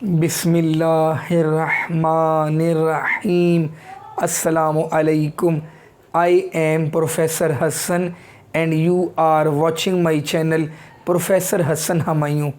Bismillahirrahmanirrahim. Assalamu alaikum. I am Professor Hassan and you are watching my channel Professor Hassan Humayun.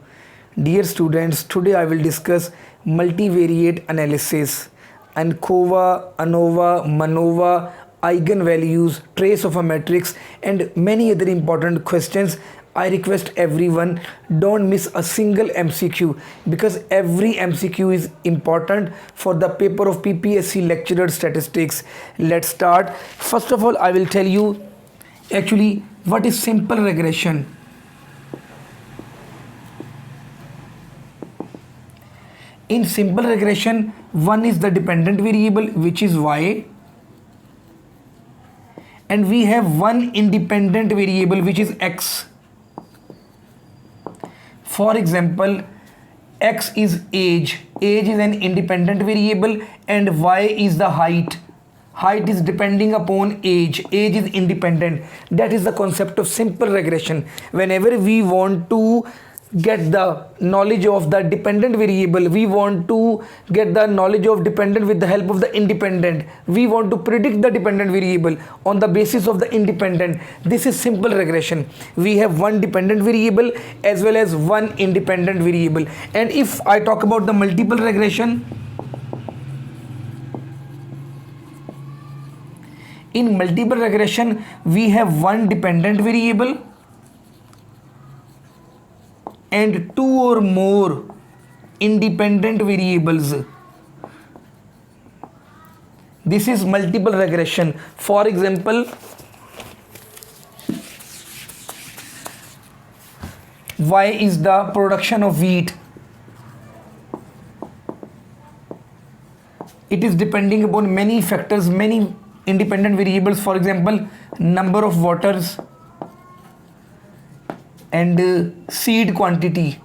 Dear students, today I will discuss multivariate analysis, ANCOVA, ANOVA, MANOVA, eigenvalues, trace of a matrix and many other important questions. I request everyone don't miss a single MCQ because every MCQ is important for the paper of PPSC lecturer statistics. Let's start. First of all, I will tell you actually what is simple regression. In simple regression, one is the dependent variable which is y, and we have one independent variable which is x. For example, x is age. Age is an independent variable and y is the height. Height is depending upon age. Age is independent. That is the concept of simple regression. Whenever we want to get the knowledge of the dependent variable, we want to get the knowledge of dependent with the help of the independent. We want to predict the dependent variable on the basis of the independent. This is simple regression. We have one dependent variable as well as one independent variable. And if I talk about the multiple regression, in multiple regression we have one dependent variable and two or more independent variables. This is multiple regression. For example, y is the production of wheat. It is depending upon many factors, many independent variables. For example, number of waters and seed quantity.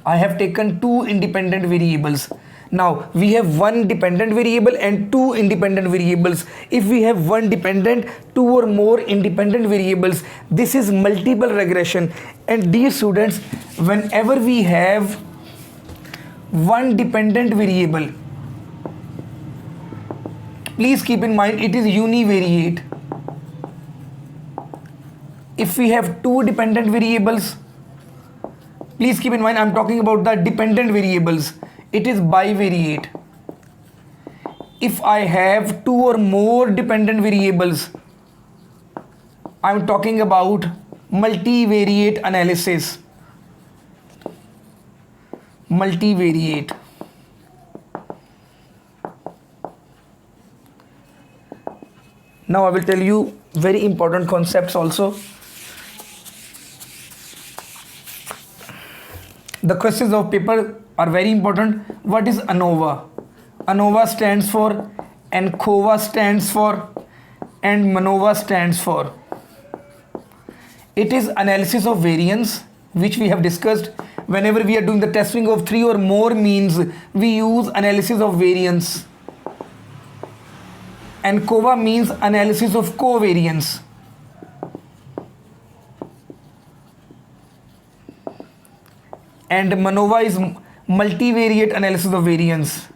I have taken two independent variables. Now we have one dependent variable and two independent variables. If we have one dependent, two or more independent variables, this is multiple regression. And dear students, whenever we have one dependent variable, please keep in mind it is univariate. If we have two dependent variables, please keep in mind I am talking about the dependent variables, it is bivariate. If I have two or more dependent variables, I am talking about multivariate analysis. Multivariate. Now I will tell you very important concepts also. The questions of paper are very important. What is ANOVA? ANOVA stands for, ANCOVA stands for, and MANOVA stands for. It is analysis of variance, which we have discussed. Whenever we are doing the testing of three or more means, we use analysis of variance. ANCOVA means analysis of covariance. And MANOVA is multivariate analysis of variance.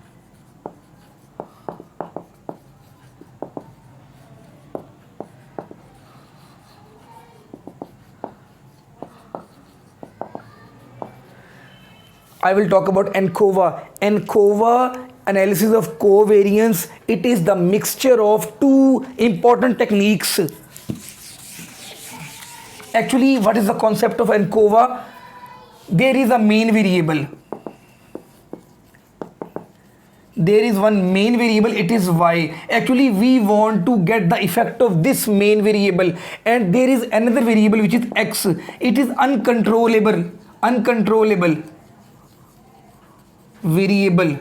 I will talk about ANCOVA. ANCOVA analysis of covariance. It is the mixture of two important techniques. Actually, what is the concept of ANCOVA? There is a main variable. There is one main variable, it is y. Actually, we want to get the effect of this main variable, and there is another variable which is x. It is uncontrollable variable.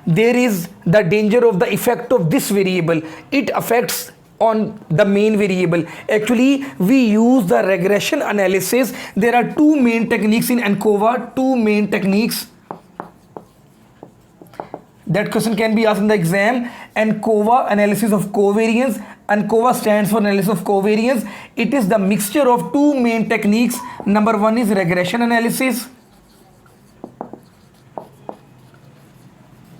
There is the danger of the effect of this variable. It affects on the main variable. Actually, we use the regression analysis. There are two main techniques in ANCOVA, two main techniques. That question can be asked in the exam. ANCOVA, analysis of covariance. ANCOVA stands for analysis of covariance. It is the mixture of two main techniques. Number one is regression analysis.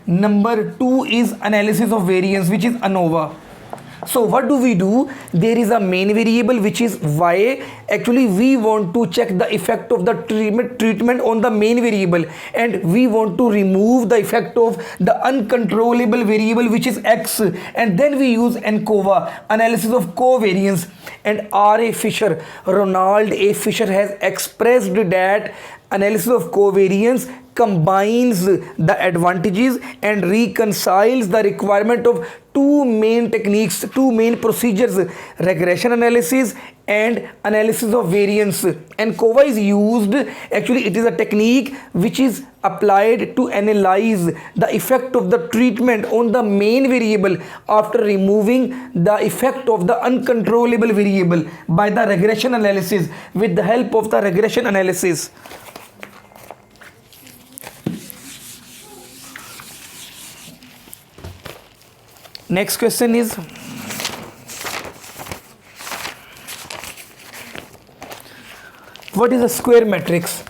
Number 2 is analysis of variance, which is ANOVA. So what do? There is a main variable which is y. Actually we want to check the effect of the treatment on the main variable, and we want to remove the effect of the uncontrollable variable which is x, and then we use ANCOVA, analysis of covariance. And R.A. Fisher, Ronald A. Fisher has expressed that analysis of covariance combines the advantages and reconciles the requirement of two main techniques, two main procedures: regression analysis and analysis of variance. And ANCOVA is used, actually it is a technique which is applied to analyze the effect of the treatment on the main variable after removing the effect of the uncontrollable variable by the regression analysis, with the help of the regression analysis. Next question is, what is a square matrix?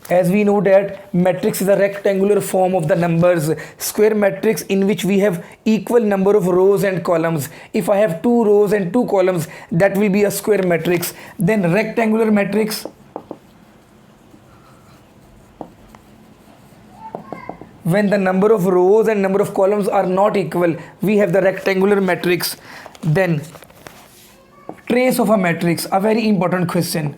As we know that matrix is a rectangular form of the numbers. Square matrix in which we have equal number of rows and columns. If I have 2 rows and 2 columns, that will be a square matrix. Then rectangular matrix, when the number of rows and number of columns are not equal, we have the rectangular matrix. Then trace of a matrix, a very important question.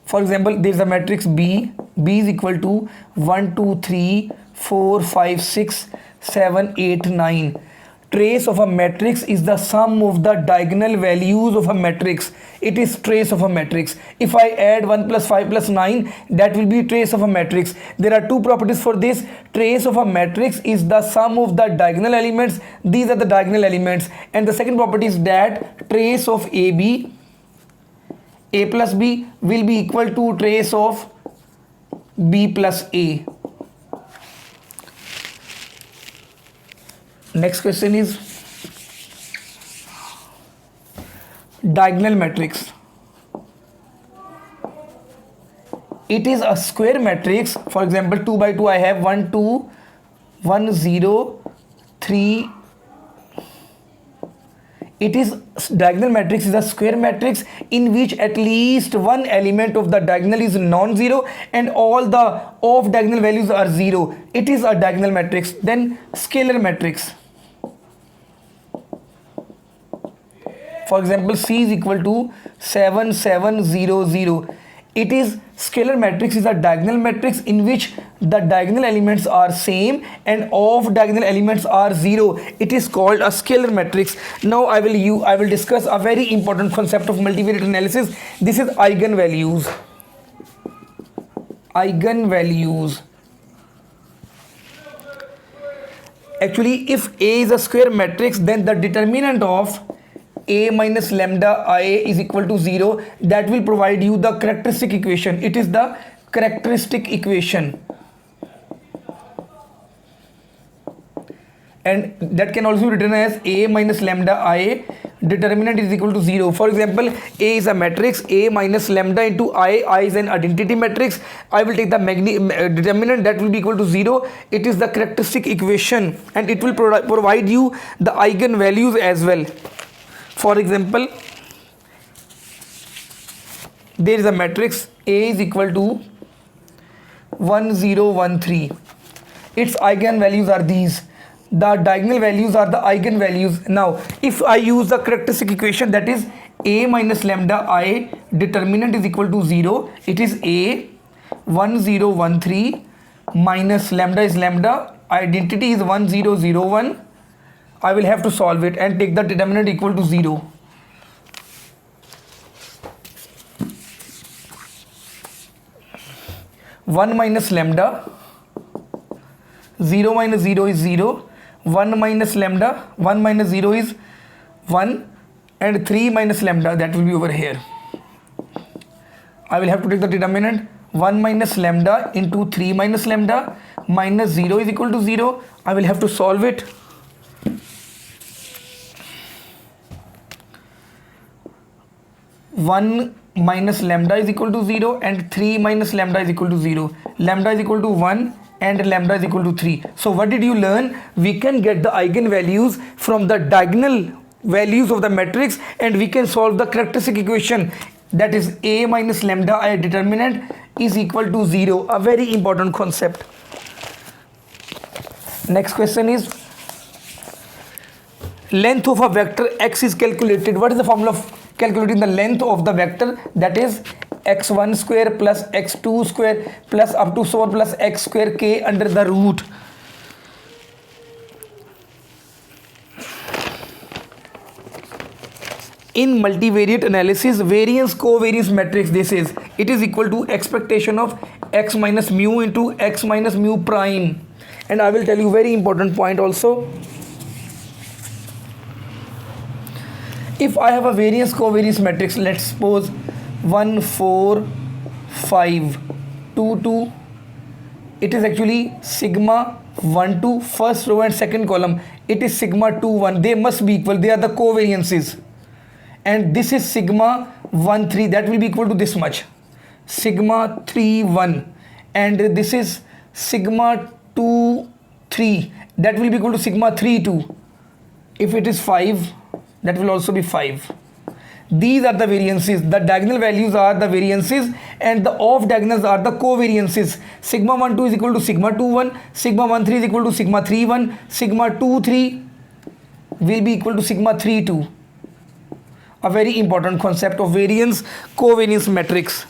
For example, there is a matrix B. B is equal to 1 2 3 4 5 6 7 8 9. Trace of a matrix is the sum of the diagonal values of a matrix. It is trace of a matrix. If I add 1 plus 5 plus 9, that will be trace of a matrix. There are two properties for this. Trace of a matrix is the sum of the diagonal elements. These are the diagonal elements. And the second property is that trace of AB, A plus B, will be equal to trace of B plus A. Next question is diagonal matrix. It is a square matrix. For example, 2 by 2 I have 1 2 1 0 3. It is diagonal matrix is a square matrix in which at least one element of the diagonal is non-zero and all the off diagonal values are 0. It is a diagonal matrix. Then scalar matrix. For example, C is equal to 7 7 0 0. It is scalar matrix is a diagonal matrix in which the diagonal elements are same and off diagonal elements are 0. It is called a scalar matrix. Now I will discuss a very important concept of multivariate analysis. This is eigenvalues. Eigenvalues. Actually, if A is a square matrix, then the determinant of A minus lambda I is equal to 0. That will provide you the characteristic equation. It is the characteristic equation, and that can also be written as A minus lambda I determinant is equal to 0. For example, A is a matrix, A minus lambda into I is an identity matrix. I will take the determinant, that will be equal to 0. It is the characteristic equation and it will provide you the eigenvalues as well. For example, there is a matrix A is equal to 1 0 1 3. Its eigenvalues are these. The diagonal values are the eigenvalues. Now, if I use the characteristic equation, that is A minus lambda I determinant is equal to 0. It is A 1 0 1 3 minus lambda is lambda. Identity is 1 0 0 1. I will have to solve it and take the determinant equal to 0. One minus lambda, 0 minus 0 is 0, 1 minus lambda, 1 minus 0 is 1, and 3 minus lambda, that will be over here. I will have to take the determinant 1 minus lambda into 3 minus lambda minus 0 is equal to 0. I will have to solve it. 1 minus lambda is equal to 0 and 3 minus lambda is equal to 0. Lambda is equal to 1 and lambda is equal to 3. So what did you learn? We can get the eigenvalues from the diagonal values of the matrix and we can solve the characteristic equation, that is A minus lambda I determinant is equal to 0. A very important concept. Next question is, length of a vector x is calculated. What is the formula of calculating the length of the vector? That is x1 square plus x2 square plus up to so on plus x square k under the root. In multivariate analysis, variance covariance matrix, this is, it is equal to expectation of x minus mu into x minus mu prime. And I will tell you very important point also. If I have a variance covariance matrix, let's suppose 1 4 5 2 2, it is actually sigma 1 2 first row and second column, it is sigma 2 1, they must be equal, they are the covariances. And this is sigma 1 3, that will be equal to this much, sigma 3 1, and this is sigma 2 3, that will be equal to sigma 3 2. If it is 5, that will also be 5. These are the variances. The diagonal values are the variances and the off diagonals are the covariances. Sigma 1 2 is equal to sigma 2 1, sigma 1 3 is equal to sigma 3 1, sigma 2 3 will be equal to sigma 3 2. A very important concept of variance covariance matrix.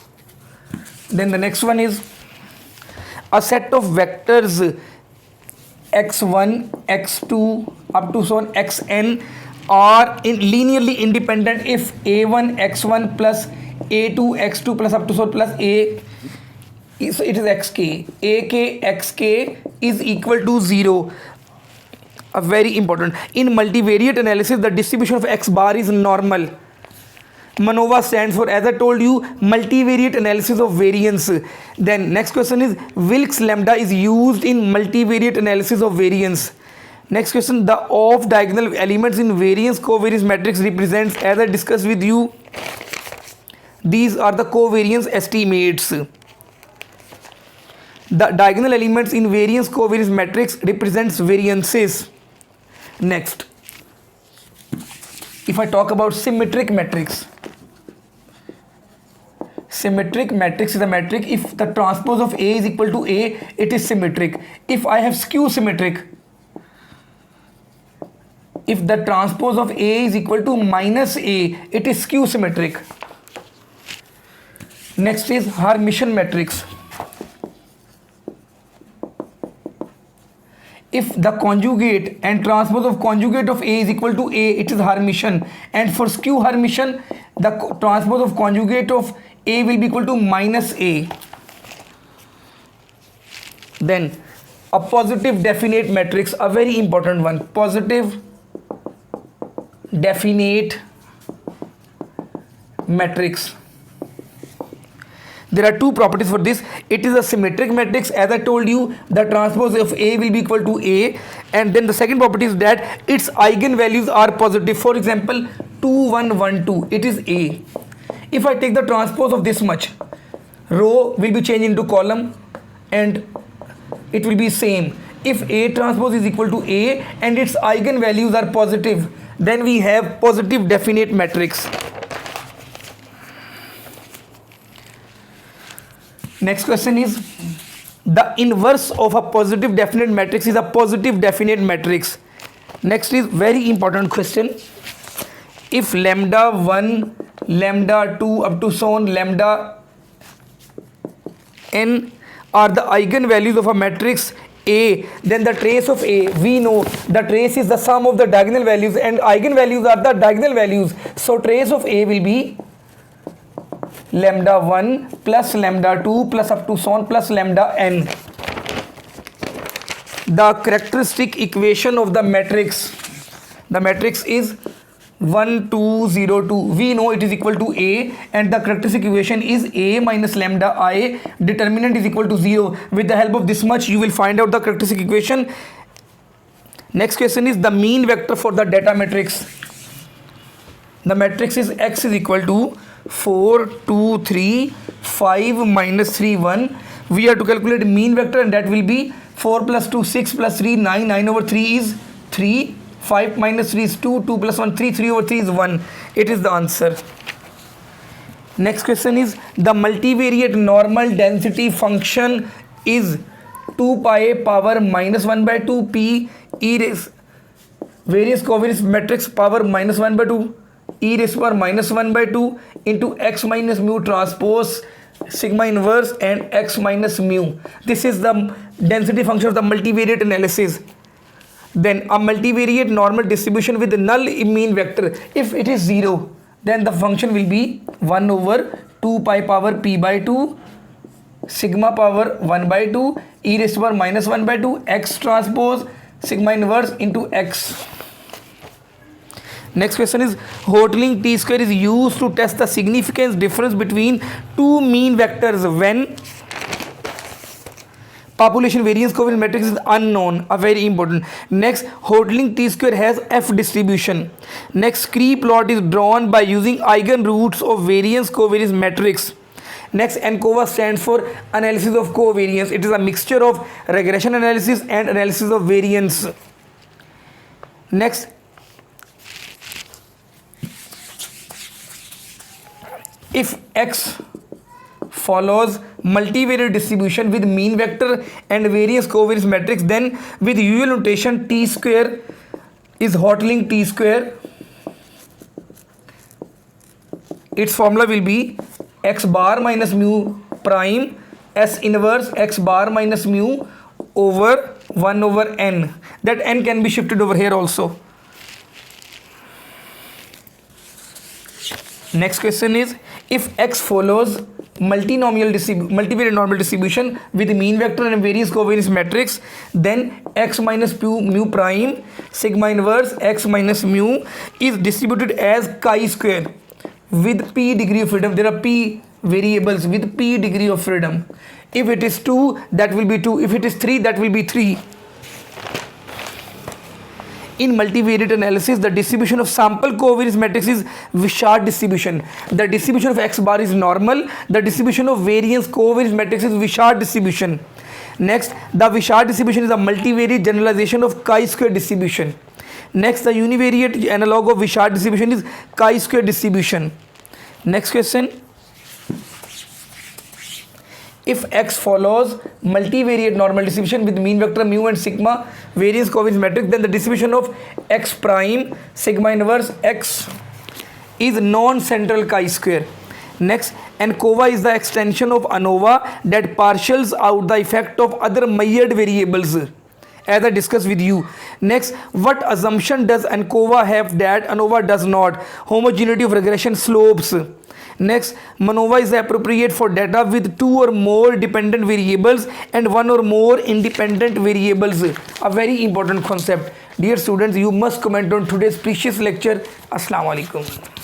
Then the next one is a set of vectors x1 x2 up to so on xn are linearly independent if a1 x1 plus a2 x2 plus up to so plus a, so it is xk, ak xk is equal to 0. A very important. In multivariate analysis, the distribution of x bar is normal. MANOVA stands for, as I told you, multivariate analysis of variance. Then next question is, Wilks lambda is used in multivariate analysis of variance. Next question, the off diagonal elements in variance covariance matrix represents, as I discussed with you, these are the covariance estimates. The diagonal elements in variance covariance matrix represents variances. Next, if I talk about symmetric matrix, symmetric matrix is a matrix if the transpose of A is equal to A, it is symmetric. If I have skew symmetric, if the transpose of A is equal to minus A, it is skew symmetric. Next is Hermitian matrix. If the conjugate and transpose of conjugate of A is equal to A, it is Hermitian. And for skew Hermitian, the transpose of conjugate of A will be equal to minus A. Then a positive definite matrix, a very important one. Positive definite matrix. There are two properties for this. It is a symmetric matrix. As I told you, the transpose of A will be equal to A. And then the second property is that its eigenvalues are positive. For example, 2 1 1 2, it is A. If I take the transpose of this much, row will be changed into column and it will be same. If A transpose is equal to A and its eigenvalues are positive, then we have positive definite matrix. Next question is, the inverse of a positive definite matrix is a positive definite matrix. Next is very important question. If lambda 1, lambda 2 up to so on lambda n are the eigenvalues of a matrix A, then the trace of A, we know the trace is the sum of the diagonal values and eigenvalues are the diagonal values. So trace of A will be lambda 1 plus lambda 2 plus up to so on plus lambda n. The characteristic equation of the matrix is 1 2 0 2. We know it is equal to A and the characteristic equation is A minus lambda I, determinant is equal to 0. With the help of this much you will find out the characteristic equation. Next question is the mean vector for the data matrix. The matrix is X is equal to 4 2 3 5 minus 3 1. We have to calculate mean vector, and that will be 4 plus 2 6 plus 3 9. 9 over 3 is 3. 5 minus 3 is 2. 2 plus 1 3. 3 over 3 is 1. It is the answer. Next question is, the multivariate normal density function is 2 pi power minus 1 by 2 p e raised various covariance matrix power minus 1 by 2 e raised to power minus 1 by 2 into x minus mu transpose sigma inverse and x minus mu. This is the density function of the multivariate analysis. Then a multivariate normal distribution with null mean vector, if it is 0, then the function will be 1 over 2 pi power p by 2 sigma power 1 by 2 e raised to power minus 1 by 2 x transpose sigma inverse into x. Next question is, Hotelling t square is used to test the significance difference between two mean vectors when population variance covariance matrix is unknown. A very important. Next, Hotelling t square has f distribution. Next, Cree plot is drawn by using eigenroots of variance covariance matrix. Next, ANCOVA stands for analysis of covariance. It is a mixture of regression analysis and analysis of variance. Next, if X follows multivariate distribution with mean vector and variance covariance matrix, then with usual notation t square is Hotelling t square. Its formula will be x bar minus mu prime s inverse x bar minus mu over 1 over n. That n can be shifted over here also. Next question is, if x follows multivariate normal distribution with mean vector and variance covariance matrix, then x minus mu prime sigma inverse x minus mu is distributed as chi square with p degree of freedom. There are p variables with p degree of freedom. If it is 2, that will be 2. If it is 3, that will be 3. In multivariate analysis, the distribution of sample covariance matrix is Wishart distribution. The distribution of x bar is normal. The distribution of variance covariance matrix is Wishart distribution. Next, the Wishart distribution is a multivariate generalization of chi-square distribution. Next, the univariate analog of Wishart distribution is chi-square distribution. Next question. If x follows multivariate normal distribution with mean vector mu and sigma variance covariance matrix, then the distribution of x prime sigma inverse x is non-central chi-square. Next, ANCOVA is the extension of ANOVA that partials out the effect of other measured variables, as I discussed with you. Next, what assumption does ANCOVA have that ANOVA does not? Homogeneity of regression slopes. Next, MANOVA is appropriate for data with 2 or more dependent variables and 1 or more independent variables. A very important concept. Dear students, you must comment on today's precious lecture. Assalamu alaikum.